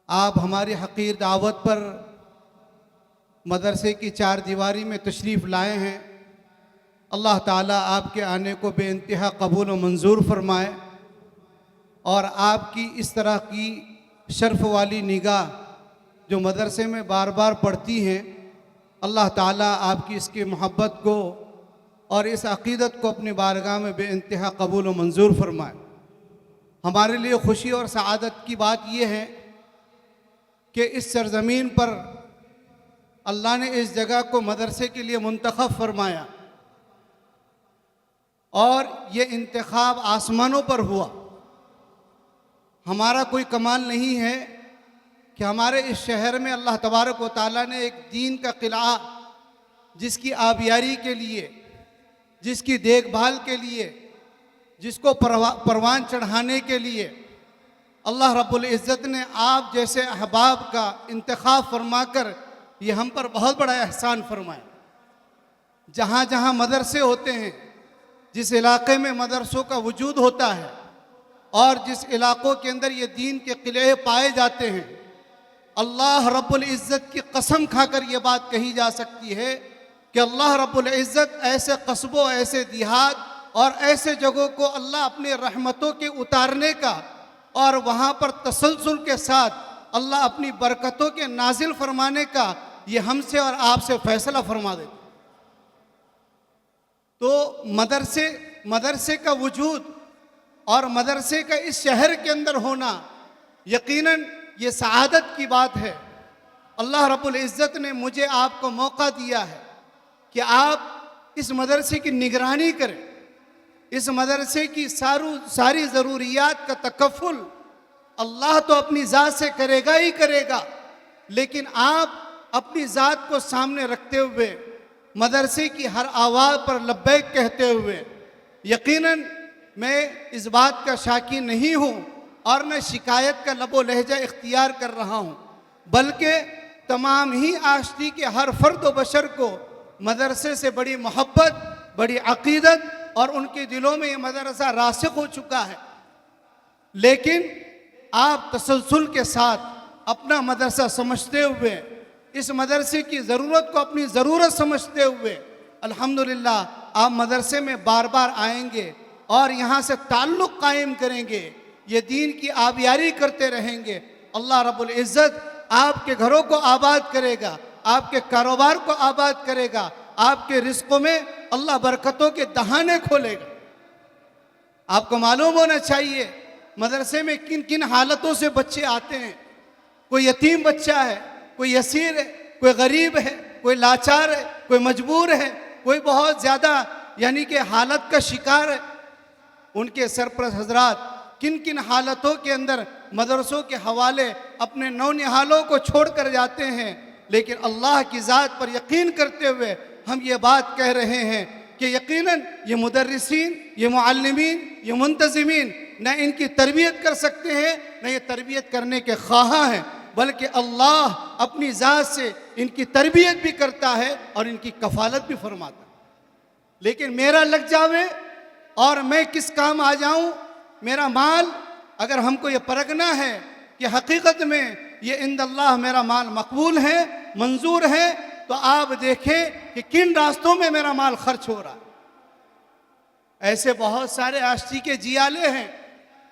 आप हमारी हकीर दावत पर मदरसे की चार दीवारी में तशरीफ़ लाए हैं। अल्लाह ताला आपके आने को बेइंतहा कबूल व मंजूर फरमाए और आपकी इस तरह की शर्फ वाली निगाह जो मदरसे में बार बार पड़ती हैं, अल्लाह ताला आपकी इसकी मोहब्बत को और इस अक़ीदत को अपनी बारगाह में बेइंतहा कबूल व मंजूर फरमाए। हमारे लिए खुशी और सआदत की बात यह है कि इस सरज़मीन पर अल्लाह ने इस जगह को मदरसे के लिए मुंतखब फरमाया और ये इंतखाब आसमानों पर हुआ। हमारा कोई कमाल नहीं है कि हमारे इस शहर में अल्लाह तबारक व तआला ने एक दीन का किला, जिसकी आबियारी के लिए, जिसकी देखभाल के लिए, जिसको परवान चढ़ाने के लिए अल्लाह रब्बुल इज़्ज़त ने आप जैसे अहबाब का इंतखाब फरमाकर ये हम पर बहुत बड़ा एहसान फरमाया। जहाँ जहाँ मदरसे होते हैं, जिस इलाके में मदरसों का वजूद होता है और जिस इलाक़ों के अंदर ये दीन के किले पाए जाते हैं, अल्लाह रब्बुल इज़्ज़त की कसम खाकर ये बात कही जा सकती है कि अल्लाह रब्बुल इज़्ज़त ऐसे कस्बों, ऐसे देहात और ऐसे जगहों को अल्लाह अपनी रहमतों के उतारने का और वहाँ पर तसलसल के साथ अल्लाह अपनी बरकतों के नाजिल फरमाने का ये हमसे और आपसे फ़ैसला फरमा देते। तो मदरसे का वजूद और मदरसे का इस शहर के अंदर होना यकीनन ये सआदत की बात है। अल्लाह रब्बुल इज़्ज़त ने मुझे आपको मौका दिया है कि आप इस मदरसे की निगरानी करें, इस मदरसे की सारी ज़रूरियात का तकफ़ुल अल्लाह तो अपनी ज़ात से करेगा ही करेगा, लेकिन आप अपनी ज़ात को सामने रखते हुए मदरसे की हर आवाज़ पर लब्बैक कहते हुए, यकीनन मैं इस बात का शाकी नहीं हूँ और न शिकायत का लबो लहजा इख्तियार कर रहा हूँ, बल्कि तमाम ही आशिकी के हर फ़र्द व बशर को मदरसे से बड़ी मोहब्बत, बड़ी अक़ीदत और उनके दिलों में ये मदरसा रासिख़ हो चुका है। लेकिन आप तसलसल के साथ अपना मदरसा समझते हुए, इस मदरसे की ज़रूरत को अपनी ज़रूरत समझते हुए अल्हम्दुलिल्लाह आप मदरसे में बार बार आएंगे और यहाँ से ताल्लुक़ कायम करेंगे, ये दीन की आबियारी करते रहेंगे। अल्लाह रब्बुल इज़्ज़त आपके घरों को आबाद करेगा, आपके कारोबार को आबाद करेगा, आपके रिज़्क़ों में अल्लाह बरकतों के दहाने खोलेगा। आपको मालूम होना चाहिए मदरसे में किन किन हालतों से बच्चे आते हैं। कोई यतीम बच्चा है, कोई यसीर है, कोई गरीब है, कोई लाचार है, कोई मजबूर है, कोई बहुत ज़्यादा यानी कि हालत का शिकार है। उनके सरपरस्त हजरात किन किन हालतों के अंदर मदरसों के हवाले अपने नौनिहालों को छोड़ कर जाते हैं, लेकिन अल्लाह की ज़ात पर यकीन करते हुए हम ये बात कह रहे हैं कि यकीनन ये मुदर्रिसीन, ये मुअल्लिमीन, ये मुंतज़िमीन न इनकी तरबियत कर सकते हैं, न ये तरबियत करने के ख्वाहा हैं, बल्कि अल्लाह अपनी ज़ात से इनकी तरबियत भी करता है और इनकी कफ़ालत भी फरमाता है। लेकिन मेरा लग जावे और मैं किस काम आ जाऊं, मेरा माल अगर हमको ये परखना है कि हकीकत में ये इंदल्लाह मेरा माल मकबूल है, मंजूर है, तो आप देखें कि किन रास्तों में मेरा माल खर्च हो रहा है। ऐसे बहुत सारे आशिकी के जियाले हैं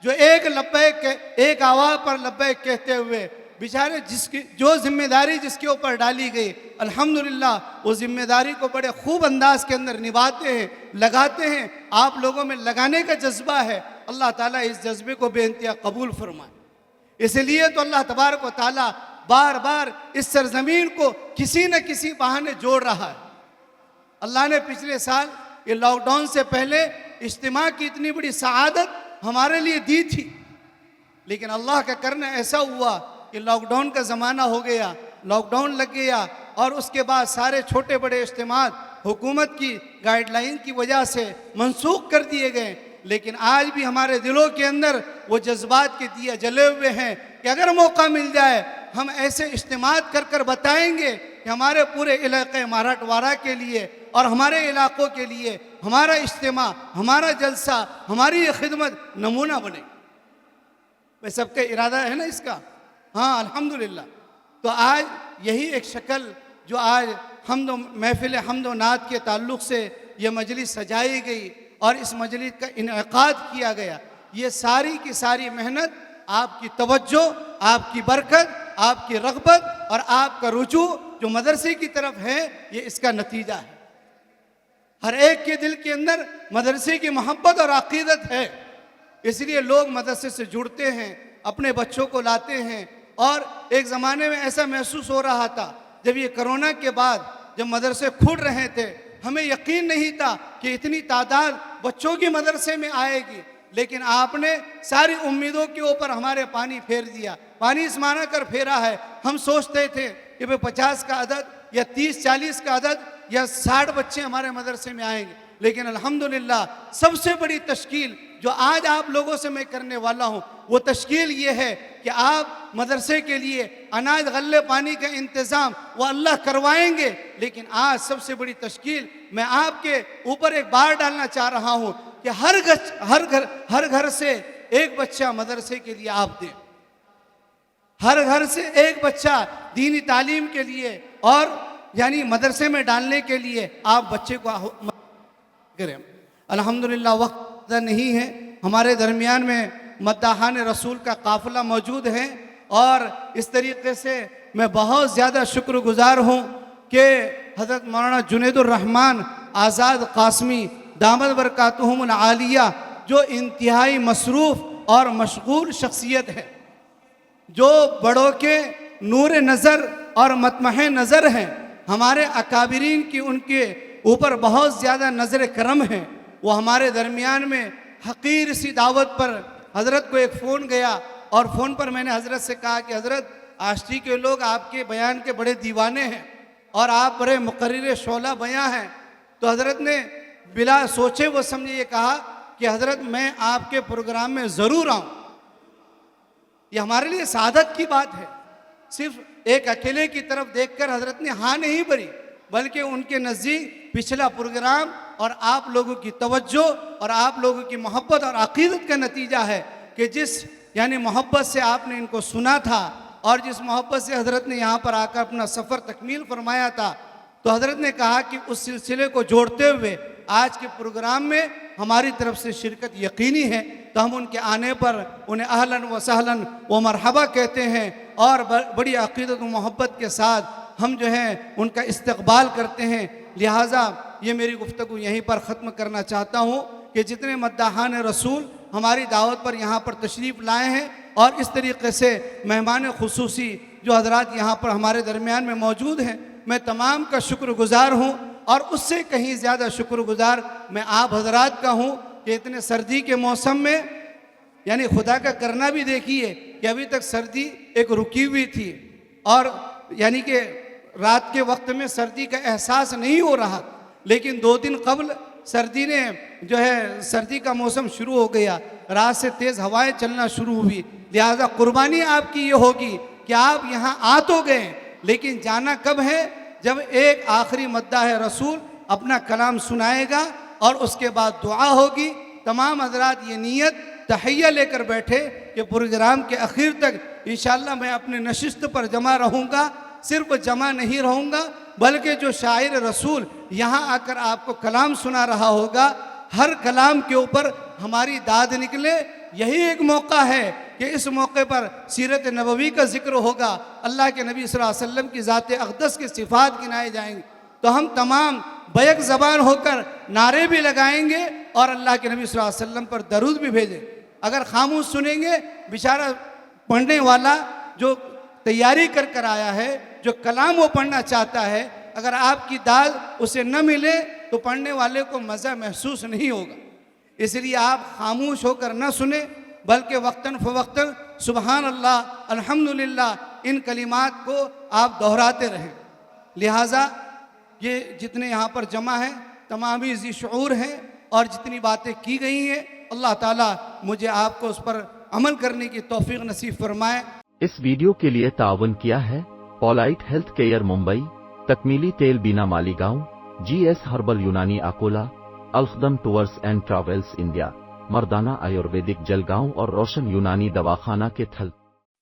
जो एक आवाज़ पर लब्बैक कहते हुए बेचारे जो जिम्मेदारी जिसके ऊपर डाली गई अल्हम्दुलिल्लाह वो जिम्मेदारी को बड़े खूब अंदाज के अंदर निभाते हैं, लगाते हैं। आप लोगों में लगाने का जज्बा है, अल्लाह ताला इस जज्बे को बेइंतहा कबूल फरमाए। इसलिए तो अल्लाह तबारक व ताला बार बार इस सरजमीन को किसी न किसी बहाने जोड़ रहा है। अल्लाह ने पिछले साल ये लॉकडाउन से पहले इज्तिमा की इतनी बड़ी सआदत हमारे लिए दी थी, लेकिन अल्लाह का करना ऐसा हुआ कि लॉकडाउन का ज़माना हो गया, लॉकडाउन लग गया और उसके बाद सारे छोटे बड़े इज्तिमात हुकूमत की गाइडलाइन की वजह से मनसूख कर दिए गए। लेकिन आज भी हमारे दिलों के अंदर वो जज्बात के दिए जले हुए हैं कि अगर मौका मिल जाए हम ऐसे इज्तिमात कर कर बताएंगे कि हमारे पूरे इलाके मराठवाड़ा के लिए और हमारे इलाकों के लिए हमारा इज्तिमा, हमारा जलसा, हमारी ये खिदमत नमूना बने। वह सबका इरादा है ना इसका। हाँ अल्हम्दुलिल्लाह। तो आज यही एक शक्ल जो आज महफिल हम्द व नात के ताल्लुक़ से ये मजलिस सजाई गई और इस मजलिस का इनेकाद किया गया, ये सारी की सारी मेहनत आपकी तवज्जो, आपकी बरकत, आपकी रग़बत और आपका रुजू जो मदरसे की तरफ है, ये इसका नतीजा है। हर एक के दिल के अंदर मदरसे की मोहब्बत और अक़ीदत है, इसलिए लोग मदरसे से जुड़ते हैं, अपने बच्चों को लाते हैं। और एक ज़माने में ऐसा महसूस हो रहा था, जब ये कोरोना के बाद जब मदरसे खुल रहे थे, हमें यकीन नहीं था कि इतनी तादाद बच्चों की मदरसे में आएगी, लेकिन आपने सारी उम्मीदों के ऊपर हमारे पानी फेर दिया। पानी इस माना कर फेरा है, हम सोचते थे कि भाई 50 का अदद या 30-40 का अदद या 60 बच्चे हमारे मदरसे में आएंगे, लेकिन अल्हम्दुलिल्लाह सबसे बड़ी तश्कील जो आज आप लोगों से मैं करने वाला हूँ, वो तश्कील ये है कि आप मदरसे के लिए अनाज गल्ले पानी का इंतज़ाम वो अल्लाह करवाएंगे। लेकिन आज सबसे बड़ी तश्कील मैं आपके ऊपर एक बार डालना चाह रहा हूँ कि हर घर से एक बच्चा मदरसे के लिए आप दें, हर घर से एक बच्चा दीनी तालीम के लिए और यानी मदरसे में डालने के लिए आप बच्चे को करें। अल्हम्दुलिल्लाह वक्त नहीं है, हमारे दरमियान में मद्दाहान रसूल का काफ़िला मौजूद है और इस तरीके से मैं बहुत ज़्यादा शुक्रगुजार हूँ कि हज़रत मौलाना जुनैदुर रहमान आज़ाद क़ासमी दामद बरकातुहुमुल आलिया जो इंतहाई मसरूफ़ और मशगूल शख्सियत है, जो बड़ों के नूर नज़र और मतमह नज़र हैं, हमारे अकाबिरीन की उनके ऊपर बहुत ज़्यादा नज़र करम है, वो हमारे दरमियान में हकीर सी दावत पर हज़रत को एक फ़ोन गया और फ़ोन पर मैंने हज़रत से कहा कि हज़रत आश्टी के लोग आपके बयान के बड़े दीवाने हैं और आप बड़े मुकर्रिर शोला बयां हैं। तो हज़रत ने बिला सोचे वो समझे ये कहा कि हज़रत मैं आपके प्रोग्राम में ज़रूर आऊँ। ये हमारे लिए सादत की बात है, सिर्फ एक अकेले की तरफ देखकर हज़रत ने हाँ नहीं भरी, बल्कि उनके नज़दीक पिछला प्रोग्राम और आप लोगों की तवज्जो और आप लोगों की मोहब्बत और अक़ीदत का नतीजा है कि जिस यानी मोहब्बत से आपने इनको सुना था और जिस मोहब्बत से हज़रत ने यहाँ पर आकर अपना सफ़र तकमील फरमाया था, तो हज़रत ने कहा कि उस सिलसिले को जोड़ते हुए आज के प्रोग्राम में हमारी तरफ से शिरकत यकीनी है। तो हम उनके आने पर उन्हें अहलन व सहलन व मरहबा कहते हैं और बड़ी अक़ीदत व मोहब्बत के साथ हम जो है उनका इस्तक़बाल करते हैं। लिहाजा ये मेरी गुफ्तगू यहीं पर ख़त्म करना चाहता हूँ कि जितने मद्दाहान रसूल हमारी दावत पर यहाँ पर तशरीफ़ लाए हैं और इस तरीके से मेहमान खुसूसी जो हज़रात यहाँ पर हमारे दरमियान में मौजूद हैं, मैं तमाम का शुक्रगुज़ार हूँ और उससे कहीं ज़्यादा शुक्रगुज़ार मैं आप हज़रात का हूँ कि इतने सर्दी के मौसम में यानी खुदा का करना भी देखिए कि अभी तक सर्दी एक रुकी हुई थी और यानी कि रात के वक्त में सर्दी का एहसास नहीं हो रहा, लेकिन 2 दिन कबल सर्दी ने जो है सर्दी का मौसम शुरू हो गया, रात से तेज़ हवाएं चलना शुरू हुई। लिहाजा कुर्बानी आपकी ये होगी कि आप यहाँ आ तो गए, लेकिन जाना कब है? जब एक आखिरी मद्दाह रसूल अपना कलाम सुनाएगा और उसके बाद दुआ होगी। तमाम हज़रात ये नीयत तहैया लेकर बैठे कि प्रोग्राम के आखिर तक इंशाअल्लाह मैं अपने नशिस्त पर जमा रहूँगा। सिर्फ जमा नहीं रहूँगा बल्कि जो शायर रसूल यहाँ आकर आपको कलाम सुना रहा होगा, हर कलाम के ऊपर हमारी दाद निकले। यही एक मौका है कि इस मौके पर सीरत नबवी का जिक्र होगा, अल्लाह के नबी सल्लल्लाहु अलैहि वसल्लम की ज़ात अक़दस की सिफ़ात गिनाए जाएंगे। तो हम तमाम बैक ज़बान होकर नारे भी लगाएंगे और अल्लाह के नबी सल्लल्लाहु अलैहि वसल्लम पर दरूद भी भेजें। अगर खामोश सुनेंगे, बेचारा पढ़ने वाला जो तैयारी कर कर आया है, जो कलाम वो पढ़ना चाहता है, अगर आपकी दाद उसे न मिले तो पढ़ने वाले को मज़ा महसूस नहीं होगा। इसलिए आप खामोश होकर न सुने बल्कि वक्तन फ़वक्तन सुबहान अल्लाह अल्हम्दुलिल्लाह इन कलिमात को आप दोहराते रहें। लिहाजा ये जितने यहाँ पर जमा हैं तमाम ही ज़ी शऊर हैं और जितनी बातें की गई हैं अल्लाह ताला मुझे आपको उस पर अमल करने की तौफीक नसीब फरमाए। इस वीडियो के लिए ताउन किया है पॉलाइट हेल्थ केयर मुंबई, तकमीली तेल बीना मालीगांव, GS हर्बल यूनानी अकोला, अल्खदम टूर्स एंड ट्रैवल्स इंडिया, मर्दाना आयुर्वेदिक जलगांव और रोशन यूनानी दवाखाना के थल।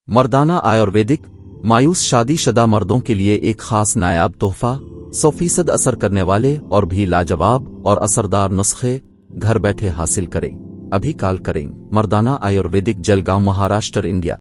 मर्दाना आयुर्वेदिक मायूस शादीशुदा मर्दों के लिए एक खास नायाब तोहफा, 100% असर करने वाले और भी लाजवाब और असरदार नुस्खे घर बैठे हासिल करें। अभी कॉल करें। मर्दाना आयुर्वेदिक, जलगांव, महाराष्ट्र, इंडिया।